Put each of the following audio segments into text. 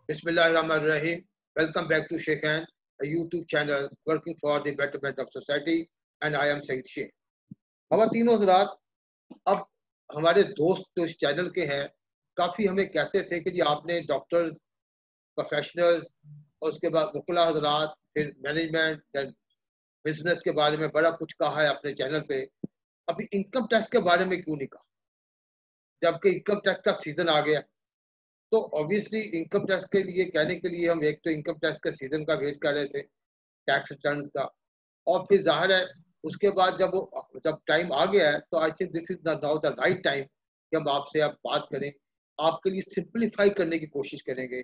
Bismillahirrahmanirrahim. Welcome back to Sheikh Khan, a YouTube channel working for the betterment of society, and I am Saeed Sheikh. ख़वातीनो हज़रात, अब हमारे दोस्त जो इस channel के हैं काफ़ी हमें कहते थे कि जी आपने डॉक्टर्स, प्रोफेशनल्स और उसके बाद वकील हज़रात, फिर मैनेजमेंट, बिजनेस के बारे में बड़ा कुछ कहा है अपने चैनल पे, अभी इनकम टैक्स के बारे में क्यों नहीं कहा, जबकि इनकम टैक्स का सीजन आ गया। तो ऑब्वियसली इनकम टैक्स के लिए कहने के लिए हम एक तो इनकम टैक्स के सीजन का वेट कर रहे थे, टैक्स रिटर्न्स का, और फिर जाहिर है उसके बाद जब टाइम आ गया है तो I think this is now the right time कि हम आपसे आप बात करें, आपके लिए सिंप्लीफाई करने की कोशिश करेंगे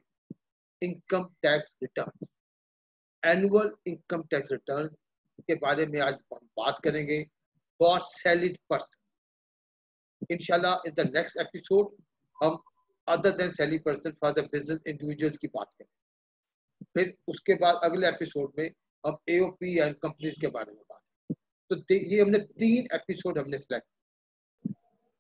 income tax returns, annual income tax returns के बारे में आज हम बात करेंगे फॉर सैलरीड पर्सन। इंशाल्लाह इन द नेक्स्ट एपिसोड हम other than salary person for the business individuals की बात करें। फिर उसके बाद अगले एपिसोड में हम एओपी एंड कंपनीज के बारे में बात करें। तो ये हमने 3 एपिसोड हमने सिलेक्ट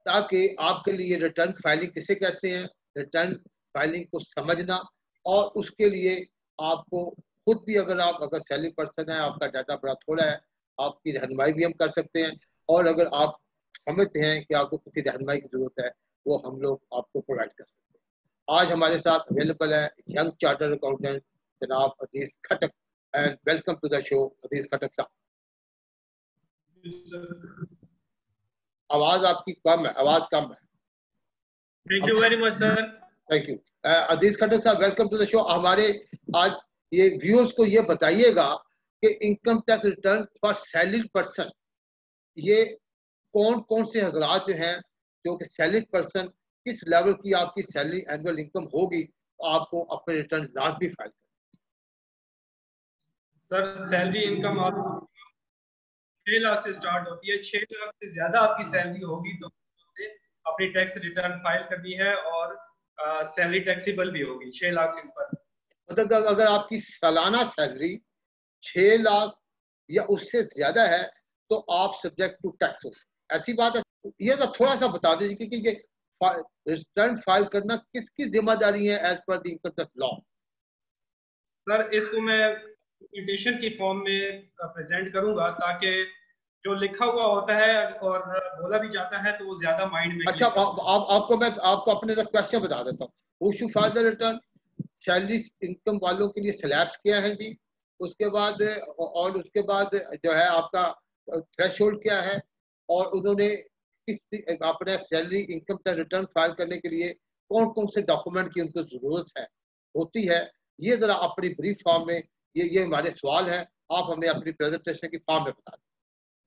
ताकि आपके लिए रिटर्न फाइलिंग किसे कहते हैं, रिटर्न फाइलिंग को समझना, और उसके लिए आपको खुद भी अगर सैलरी पर्सन है, आपका डाटा बड़ा थोड़ा है, आपकी रहनुमाई भी हम कर सकते हैं, और अगर आप समझते हैं कि आपको किसी रहनुमाई की जरूरत है वो हम लोग आपको प्रोवाइड कर सकते हैं। आज हमारे साथ अवेलेबल है यंग चार्टर्ड अकाउंटेंट जनाब Aziz Khatak, and welcome to the show Aziz Khatak sahab. आवाज आपकी कम है, आवाज कम है। Thank you very much sir. Thank you Aziz Khatak sahab, welcome to the show. हमारे आज ये व्यूअर्स को ये बताइएगा कि income tax return for salaried person, ये कौन कौन से हजरात जो हैं जो कि सैलरीड पर्सन, किस लेवल की आपकी सैलरी एनुअल इनकम होगी तो आपको अपने रिटर्न लाजमी फाइल करना। सर सैलरी इनकम आप 6 लाख से स्टार्ट होती है। 6 लाख से ज्यादा आपकी सैलरी होगी तो अपनी टैक्स रिटर्न फाइल करनी है, और सैलरी टैक्सेबल भी होगी 6 लाख से ऊपर। मतलब अगर आपकी सालाना सैलरी 6 लाख या उससे ज्यादा है तो आप सब्जेक्ट टू टैक्स हो, ऐसी बात है। ये तो थोड़ा सा बता दीजिए कि ये रिटर्न फाइल करना किसकी जिम्मेदारी है as per the income tax law. Sir इसको मैं प्रेजेंटेशन की फॉर्म में प्रेजेंट करूंगा ताकि जो लिखा हुआ होता है और बोला भी जाता है तो वो ज्यादा माइंड में। अच्छा, आपको अपने तक क्वेश्चन बता देता हूँ। Who should file the return, salary income वालों के लिए स्लैब्स क्या है जी, उसके बाद और उसके बाद जो है आपका थ्रेशोल्ड क्या है, और उन्होंने किस अपने सैलरी इनकम का रिटर्न फाइल करने के लिए कौन कौन से डॉक्यूमेंट की उनको जरूरत है होती है, ये जरा अपनी ब्रीफ फॉर्म में, ये हमारे सवाल है, आप हमें अपनी प्रेजेंटेशन की फॉर्म में बता दें।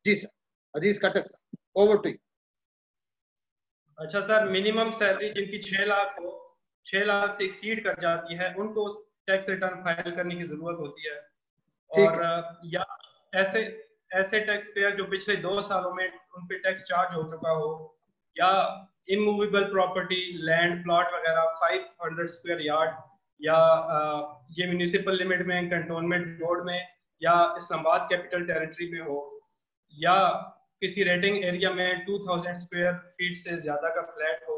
जी sir, Aziz Khatak sir, over to you. अच्छा सर, मिनिमम सैलरी जिनकी 6 लाख हो, 6 लाख से एक्सीड कर जाती है, उनको टैक्स रिटर्न फाइल करने की जरूरत होती है। और या ऐसे ऐसे टैक्स पेयर जो पिछले 2 सालों में उन पे टैक्स चार्ज हो चुका हो, या इमूवेबल प्रॉपर्टी, लैंड प्लॉट वगैरह 500 स्क्वायर यार्ड, या ये म्यूनिसिपल लिमिट में, कंटोनमेंट बोर्ड में, या इस्लामाबाद कैपिटल टेरिटरी में हो, या किसी रेटिंग एरिया में 2000 स्क्वायर फीट से ज्यादा का फ्लैट हो,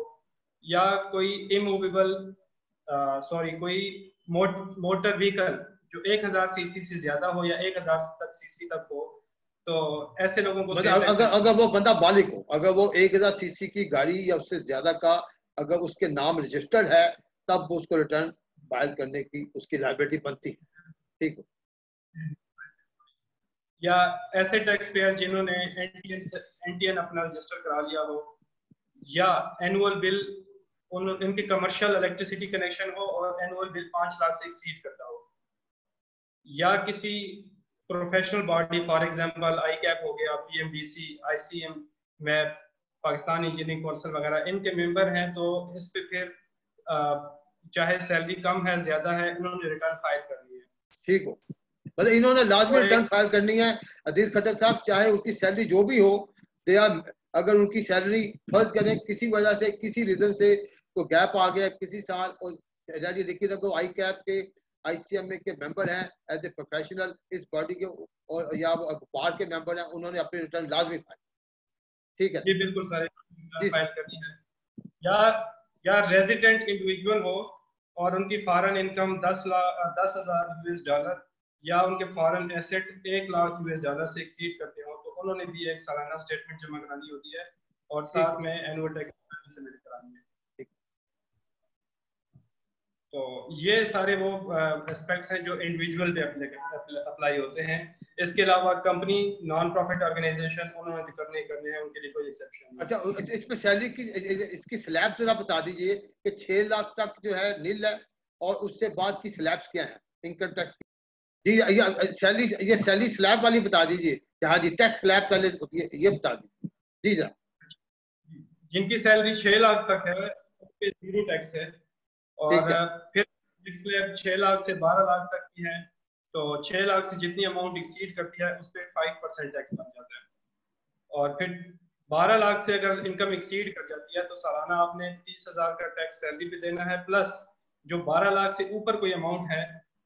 या कोई इमूवेबल कोई मोटर व्हीकल जो 1000 सीसी से ज्यादा हो या 1000 तक सीसी तक हो, तो ऐसे लोगों को अगर वो बंदा बालिग हो, अगर वो 1000 सीसी की गाड़ी या उससे ज्यादा का अगर उसके नाम रजिस्टर्ड है, तब वो उसको रिटर्न फाइल करने की उसकी लायबिलिटी बनती है। ठीक है। या ऐसे टैक्स पेयर जिन्होंने एनटीएन अपना रजिस्टर करा लिया हो, या एनुअल बिल इनके कमर्शियल इलेक्ट्रिसिटी कनेक्शन हो और एनुअल बिल 5 लाख से एक्सीड करता हो, या किसी professional body, for example I cap हो गया, PMDC, ICM, map, Pakistan engineering council वगैरह, इनके मेंबर हैं, तो इस पे फिर चाहे सैलरी कम है ज्यादा है, इन्होंने रिटर्न फाइल करनी है। ठीक हो, मतलब इन्होंने लाजमी रिटर्न फाइल करनी है अजीज खटक साहब, चाहे उनकी सैलरी जो भी हो। दे आर, अगर उनकी सैलरी फर्ज करें किसी वजह से, किसी रीजन से कोई गैप आ गया किसी साल, और देखिए रखो आई कैप के, आईसीएमए के मेंबर हैं एज ए प्रोफेशनल इस बॉडी के, और या बार के मेंबर हैं, उन्होंने अपनी रिटर्न लाजमी फाइल। ठीक है जी बिल्कुल सारे फाइल करनी है। या रेजिडेंट इंडिविजुअल हो और उनकी फॉरेन इनकम 10,000 US डॉलर या उनके foreign asset 1 lakh US dollar से एक्सीड करते हो तो उन्होंने भी एक सालाना स्टेटमेंट जमा करानी होती है और साथ में एनुअल टैक्स सबमिट करानी है। तो ये सारे वो एस्पेक्ट्स हैं जो इंडिविजुअल पे अप्लाई होते हैं। इसके अलावा कंपनी नॉन प्रॉफिट ऑर्गेनाइजेशन उन्होंने तो करने हैं, उनके लिए कोई एक्सेप्शन नहीं। अच्छा, इसमें सैलरी की इसकी स्लैब्स जरा बता दीजिए कि 6 लाख तक जो है नील है और उससे बाद की स्लैब्स क्या है इनकम टैक्स की? जी, ये सैलरी स्लैब वाली बता दीजिए। हाँ जी, टैक्स स्लैब पहले ये बता दीजिए जी सर। जिनकी सैलरी 6 लाख तक है उस पे 0 टैक्स है, और फिर स्लैब 6 लाख से 12 लाख तक की है तो 6 लाख से जितनी अमाउंट एक्सीड करती है उस पर 5% टैक्स लग जाता है। और फिर 12 लाख से अगर इनकम एक्सीड कर जाती है तो सालाना आपने 30,000 का टैक्स सैलरी पे देना है, प्लस जो 12 लाख से ऊपर कोई अमाउंट है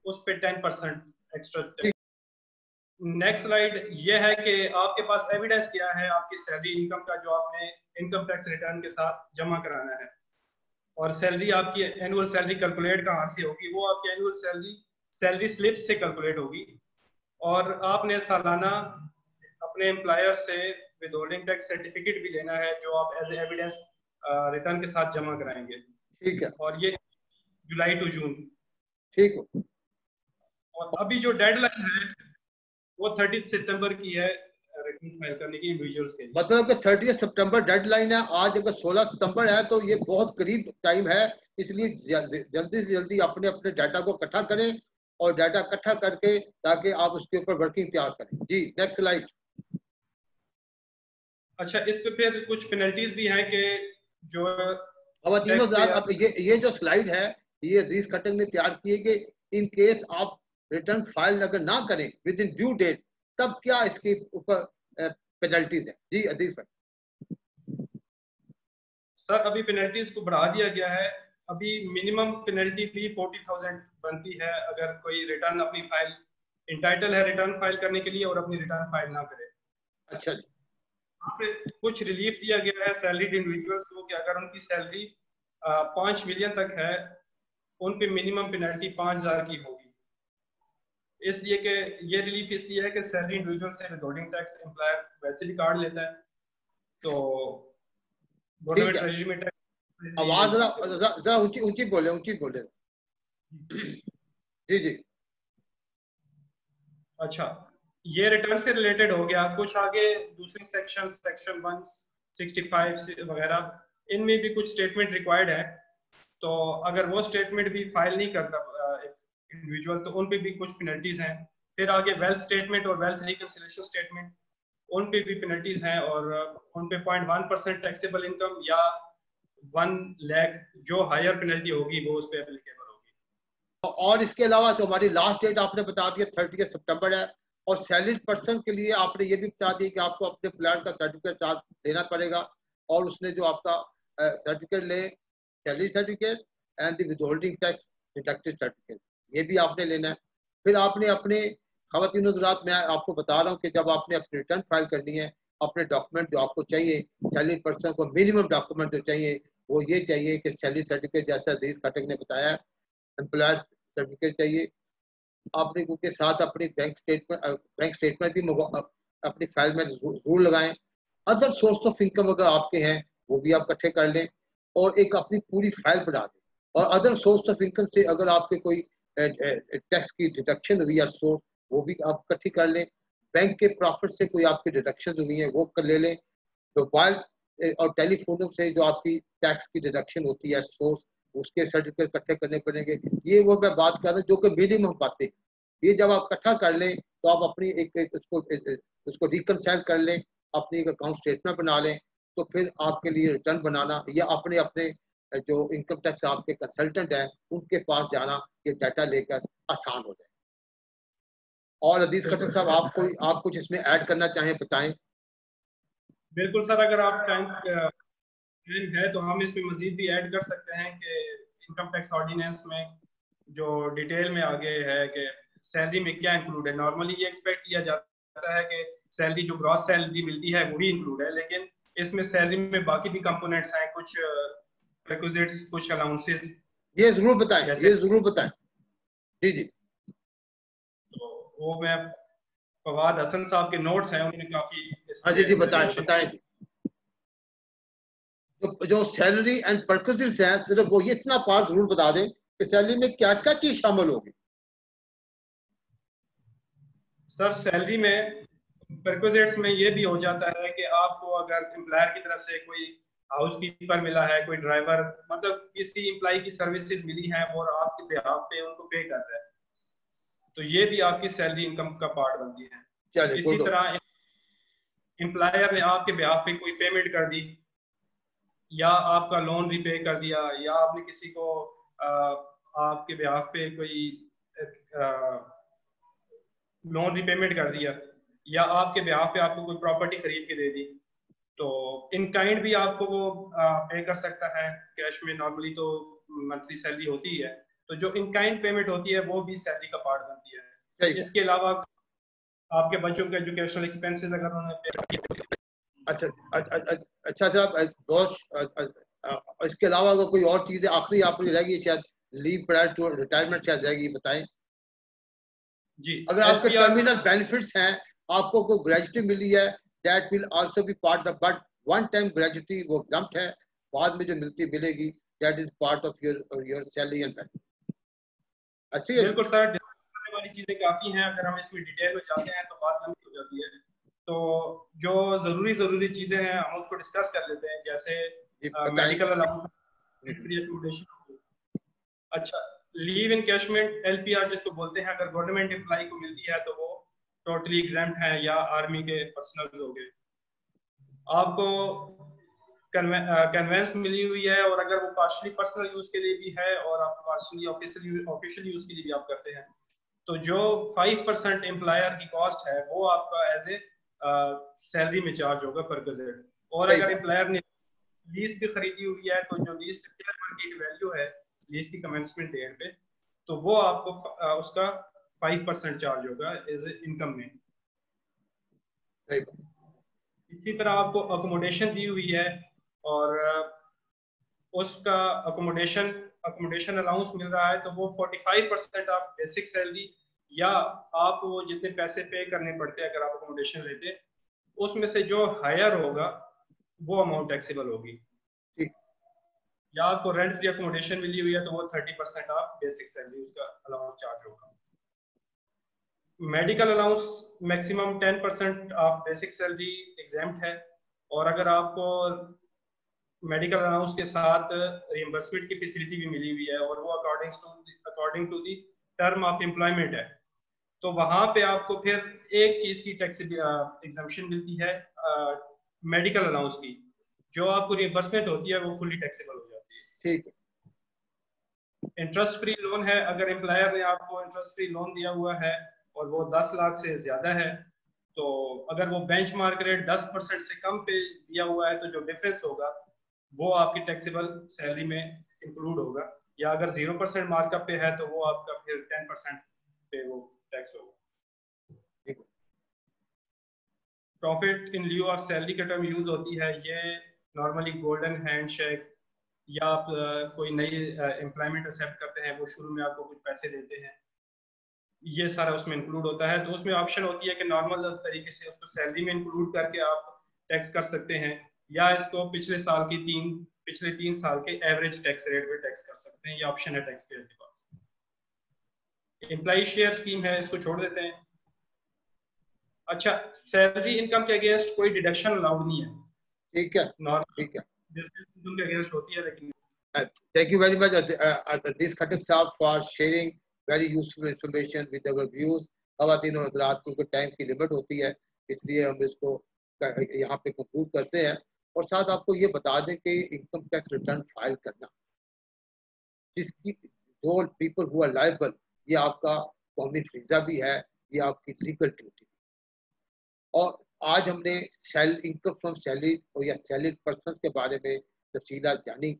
उस पे 10% एक्स्ट्रा। नेक्स्ट स्लाइड ये है कि आपके पास एविडेंस क्या है आपकी सैलरी इनकम का जो आपने इनकम टैक्स रिटर्न के साथ जमा कराना है। और सैलरी आपकी एनुअल सैलरी कैलकुलेट कहाँ से होगी? वो आपकी एनुअल सैलरी स्लिप से कैलकुलेट होगी, और आपने सालाना अपने एम्प्लॉयर से विदहोल्डिंग टैक्स सर्टिफिकेट भी लेना है जो आप एज एविडेंस रिटर्न के साथ जमा कराएंगे। ठीक है, और ये जुलाई टू जून। ठीक है। और अभी जो डेडलाइन है वो 30 सितंबर की है रिटर्न फाइल करने की इंडिविजुअल्स के लिए। मतलब कि 30 सितंबर डेडलाइन है। आज अगर 16 सितंबर है तो ये बहुत करीब टाइम है, इसलिए जल्दी से जल्दी अपने अपने डाटा को इकट्ठा करें और डाटा इकट्ठा करके ताकि आप उसके ऊपर वर्किंग तैयार करें। जी, नेक्स्ट स्लाइड। अच्छा, इस पे फिर कुछ पेनल्टीज भी हैं कि जो अब ये जो स्लाइड है ये अजीज खट्टक ने तैयार की है कि इन केस आप रिटर्न फाइल अगर ना करें विद इन ड्यू डेट तब क्या इसके ऊपर पेनल्टीज है। जी अजीज भाई। सर अभी पेनल्टीज को बढ़ा दिया गया है। अभी मिनिमम पेनल्टी भी 40,000 बनती है अगर कोई रिटर्न अपनी फाइल इंटाइटल है रिटर्न फाइल करने के लिए और अपनी रिटर्न फाइल ना करे। अच्छा जी। यहाँ पे कुछ रिलीफ दिया गया है सैलरीड इंडिविजुअल्स को कि अगर उनकी सैलरी 5 मिलियन तक है उन पे मिनिमम पेनल्टी 5,000 की होगी। इसलिए कि ये रिलीफ इसलिए है कि सैलरी इंडिविजुअल से विदहोल्डिंग टैक्स एम्प्लॉयर वैसे भी काट लेता है, तो गवर्नमेंट ट्रेजरी में टैक्स। आवाज जरा ऊंची बोले। जी जी। अच्छा, ये रिटर्न से रिलेटेड हो गया। कुछ आगे दूसरी सेक्शन 165 वगैरह, इनमें भी कुछ स्टेटमेंट रिक्वायर्ड है, तो अगर वो स्टेटमेंट भी फाइल नहीं करता इंडिविजुअल तो उन पे भी कुछ पेनल्टीज हैं। फिर आगे वेल्थ स्टेटमेंट और वेल्थ रिकंसिलिएशन स्टेटमेंट, उन पे भी पेनल्टीज हैं और उन पे 0.1% टैक्सेबल इनकम या 1 लाख जो हायर पेनल्टी होगी वो उस पे एप्लीकेबल होगी। और इसके अलावा जो हमारी लास्ट डेट आपने बता दिया 30 सितंबर है, और सैलरीड पर्सन के लिए आपने ये भी बता दिया कि आपको अपने प्लान का सर्टिफिकेट साथ लेना पड़ेगा, और उसने जो आपका सर्टिफिकेट ले, salary certificate and the withholding tax deducted certificate, ये भी आपने लेना है। फिर आपने अपने ख़वातीन हज़रात, मैं आपको बता रहा हूँ कि जब आपने अपनी रिटर्न फाइल करनी है, अपने डॉक्यूमेंट जो आपको चाहिए, सैलरी पर्सन को मिनिमम डॉक्यूमेंट जो चाहिए वो ये चाहिए कि सैलरी सर्टिफिकेट, जैसा अजीज खट्टक ने बताया, एम्प्लॉयर सर्टिफिकेट चाहिए आपने, उनके साथ अपनी बैंक स्टेटमेंट भी अपनी फाइल में जरूर लगाएं। अदर सोर्स ऑफ इनकम अगर आपके हैं वो भी आप इकट्ठे कर लें और एक अपनी पूरी फाइल बना दें। और अदर सोर्स ऑफ इनकम से अगर आपके कोई टैक्स की डिडक्शन हुई है सोर्स, वो भी आप इकट्ठी कर लें। बैंक के प्रॉफिट से कोई आपकी डिडक्शन हुई है वो कर ले लें। मोबाइल और टेलीफोनों से जो आपकी टैक्स की डिडक्शन होती है सोर्स, उसके सर्टिफिकेट इकट्ठे करने पड़ेंगे। ये वो मैं बात कर रहा हूँ जो कि मिनिमम बातें, ये जब आप इकट्ठा कर लें तो आप अपनी एक उसको रिकनसाइल कर लें, अपनी एक अकाउंट स्टेटमेंट बना लें, तो फिर आपके लिए रिटर्न बनाना या अपने अपने जो इनकम टैक्स आपके कंसल्टेंट हैं उनके पास जाना, ये डाटा लेकर आसान हो जाए। और अजीज खट्टक साहब, आप कुछ इसमें ऐड करना चाहें बताएं। बिल्कुल सर, अगर आप टाइम है तो हम इसमें मजीद भी ऐड कर सकते हैं कि इनकम टैक्स ऑर्डिनेंस में जो डिटेल में आगे है कि सैलरी में क्या इंक्लूड है। नॉर्मली ये एक्सपेक्ट किया जाता है कि सैलरी जो ग्रॉस सैलरी मिलती है वही इंक्लूड है, लेकिन इसमें सैलरी में बाकी भी कंपोनेंट्स हैं, कुछ रिक्विजिट्स, कुछ अलाउंसेस। ये जरूर बताएं, ये जरूर बताएं। जी जी। तो वो मैं फवाद हसन साहब के नोट्स हैं, उन्होंने काफी हाँ जी जी, बताएं बताएं। जो सैलरी एंड परक्विजिट्स हैं, सिर्फ वो ये इतना पार्ट जरूर बता दें कि सैलरी में क्या क्या चीज शामिल होगी। सर सैलरी में परक्विजिट्स में ये भी हो जाता है कि आपको अगर एम्प्लॉयर की तरफ से कोई हाउस कीपर मिला है, कोई ड्राइवर, मतलब किसी एम्प्लॉय की सर्विसेज मिली हैं और आपके बिहाफ पे उनको पे कर रहा है, तो ये भी आपकी सैलरी इनकम का पार्ट बनती है। इसी तरह एम्प्लॉयर ने आपके बिहाफ पे कोई पेमेंट कर दी, या आपका लोन रिपे कर दिया, या आपने किसी को आपके बिहाफ पे कोई लोन रिपेमेंट कर दिया, या आपके बिहाफ पे आपको कोई प्रॉपर्टी खरीद के दे दी, तो इन काइंड भी आपको वो पे कर सकता है कैश में। नॉर्मली तो मंथली सैलरी होती है, तो जो इन काइंड पेमेंट होती है वो भी सैलरी का पार्ट बनती है। इसके अलावा आपके बच्चों के एजुकेशनल एक्सपेंसेस अगर उन्होंने पे किए। अच्छा सर, बहुत इसके अलावा अगर कोई और चीजें आखिरी आपने रहेगी, शायद लीव प्रायर टू रिटायरमेंट शायद रहेगी, बताएं जी। अगर आपके टर्मिनल बेनिफिट्स हैं, आपको कोई ग्रेजुटी मिली है, that will also be part of, but one time gratuity वो एग्जम्प्ट है, बाद में जो मिलेगी that is part of your salary and benefit. ऐसे ही बिल्कुल सर, डिस्कस वाली चीजें काफी हैं, अगर हम इसमें डिटेल में जाते हैं तो बात लंबी हो जाती है। तो जो जरूरी चीजें हैं हम उसको डिस्कस कर लेते हैं, जैसे मेडिकल अलाउंस, एकोमोडेशन। अच्छा, लीव इनकैशमेंट एलपीआर जिसको बोलते हैं, अगर गवर्नमेंट एम्प्लॉय को मिलती है तो वो टोटली एग्जैम्प्ट है, या आर्मी के पर्सनल हो गए। आपको कन्वेंस मिली हुई है, और अगर वो पार्शली पर्सनल यूज के लिए भी है और आप पार्शली ऑफिशियल यूज के लिए भी आप करते हैं, तो जो 5% एम्प्लॉयर की कॉस्ट है वो आपका एज ए सैलरी में चार्ज होगा पर गजेट। और अगर एम्प्लॉयर ने लीज भी खरीदी हुई है, तो जो लीज की वैल्यू है लीज की कमेंसमेंट डेट पे, तो वो आपको उसका 5% चार्ज होगा एज ए इनकम में। इसी तरह आपको अकोमोडेशन दी हुई है, और उसका अकोमोडेशन अलाउंस मिल रहा है, तो वो 45% ऑफ बेसिक सैलरी, या आप वो जितने पैसे पे करने पड़ते हैं अगर आप अकोमोडेशन लेते, उसमें से जो हायर होगा वो अमाउंट टैक्सेबल होगी। या आपको रेंट फ्री अकोमोडेशन मिली हुई है तो वो 30% ऑफ बेसिक सैलरी उसका अलाउंस चार्ज होगा। Medical allowance maximum 10% of basic salary exempt है, और अगर आपको मेडिकल अलाउंस के साथ रिइंबर्समेंट की फैसिलिटी भी मिली हुई है, और वो according to the term of employment है, तो वहां पे आपको फिर एक चीज की टैक्स एग्जम्पशन मिलती है, मेडिकल अलाउंस की, जो आपको रिइंबर्समेंट होती है वो फुली टैक्सेबल हो जाती है। ठीक है। इंटरेस्ट फ्री लोन है, अगर एम्प्लॉयर ने आपको इंटरेस्ट फ्री लोन दिया हुआ है और वो 10 लाख से ज्यादा है, तो अगर वो बेंचमार्क रेट 10% से कम पे दिया हुआ है, तो जो डिफरेंस होगा वो आपकी टैक्सेबल सैलरी में इंक्लूड होगा, या अगर 0% मार्कअप पे है तो वो आपका फिर 10% पे वो टैक्स होगा। प्रॉफिट इन लिeu ऑफ सैलरी का टर्म यूज होती है, ये नॉर्मली गोल्डन हैंडशेक, या आप कोई नई एम्प्लॉयमेंट एक्सेप्ट करते हैं, वो शुरू में आपको कुछ पैसे देते हैं, ये सारा उसमें इंक्लूड होता है। तो उसमें ऑप्शन होती है कि नॉर्मल तरीके से उसको सैलरी में इंक्लूड करके आप टैक्स कर सकते हैं, या इसको पिछले 3 साल के एवरेज टैक्स रेट पे टैक्स कर सकते हैं। ये ऑप्शन है टैक्स पेयर के पास। एम्प्लॉय शेयर स्कीम है, इसको छोड़ देते हैं। अच्छा, सैलरी इनकम के अगेंस्ट कोई डिडक्शन अलाउड नहीं है। ठीक है, ठीक है, इनकम के अगेंस्ट होती है लेकिन। Thank you very much, Aziz Khattak Saab, for sharing very useful information with our views. ख़वातीन और हज़रात को टाइम की लिमिट होती है, इसलिए हम इसको यहाँ पे कंक्लूड करते हैं, और साथ आपको ये बता दें कि इनकम टैक्स रिटर्न फाइल करना, जिसकी दो पीपल हु आर लायबल, ये आपका कौमी फरीज़ा भी है, ये आपकी लीगल ड्यूटी। और आज हमने इनकम फ्रॉम सैलरी और या सैलरी पर्सन के बारे में तफसीलात जानी।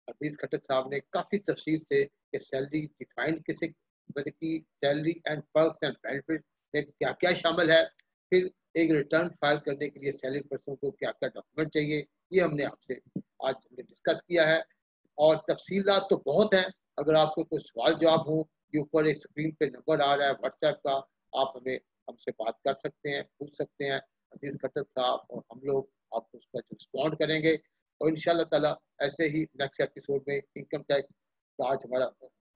अजीज खट्टक साहब ने काफ़ी तफसील से कि सैलरी डिफाइन किसे, मतलब कि salary and perks and benefit में क्या क्या शामिल है, फिर एक रिटर्न फाइल करने के लिए सैलरी पर्सन को क्या क्या डॉक्यूमेंट चाहिए, ये हमने आपसे आज हमने डिस्कस किया है। और तफसीलात तो बहुत हैं, अगर आपको कोई सवाल जवाब हो, ये ऊपर एक स्क्रीन पे नंबर आ रहा है व्हाट्सएप का, आप हमसे बात कर सकते हैं, पूछ सकते हैं अजीज खट्टर साहब, और हम लोग आपको उसका रिस्पॉन्ड करेंगे। और इंशाल्लाह ताला ऐसे ही नेक्स्ट एपिसोड में इनकम टैक्स का आज हमारा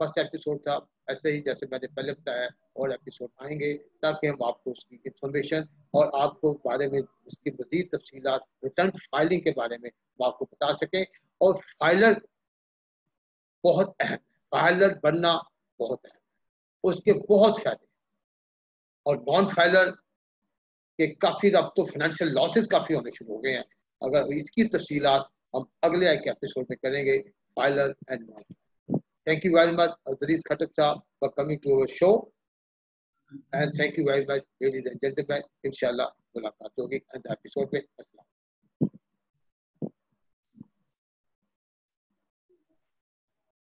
फर्स्ट एपिसोड था, ऐसे ही जैसे मैंने पहले बताया और एपिसोड आएंगे, ताकि हम आपको उसकी इंफॉर्मेशन और आपको बारे में उसकी मज़ीद तफसीलात रिटर्न फाइलिंग के बारे में आपको बता सकें। और फाइलर बहुत अहम, फाइलर बनना बहुत अहम, उसके बहुत फायदे, और नॉन फाइलर के काफ़ी अब तो फाइनेंशियल लॉसेस काफ़ी होने शुरू हो गए हैं। अगर इसकी तफसीलात हम अगले एक एपिसोड में करेंगे, filer and non. Thank you very much Aziz Khattar sahab for coming to our show, and thank you very much ladies and gentleman. इंशाल्लाह मुलाकात होगी अगले एपिसोड में। अस्सलाम।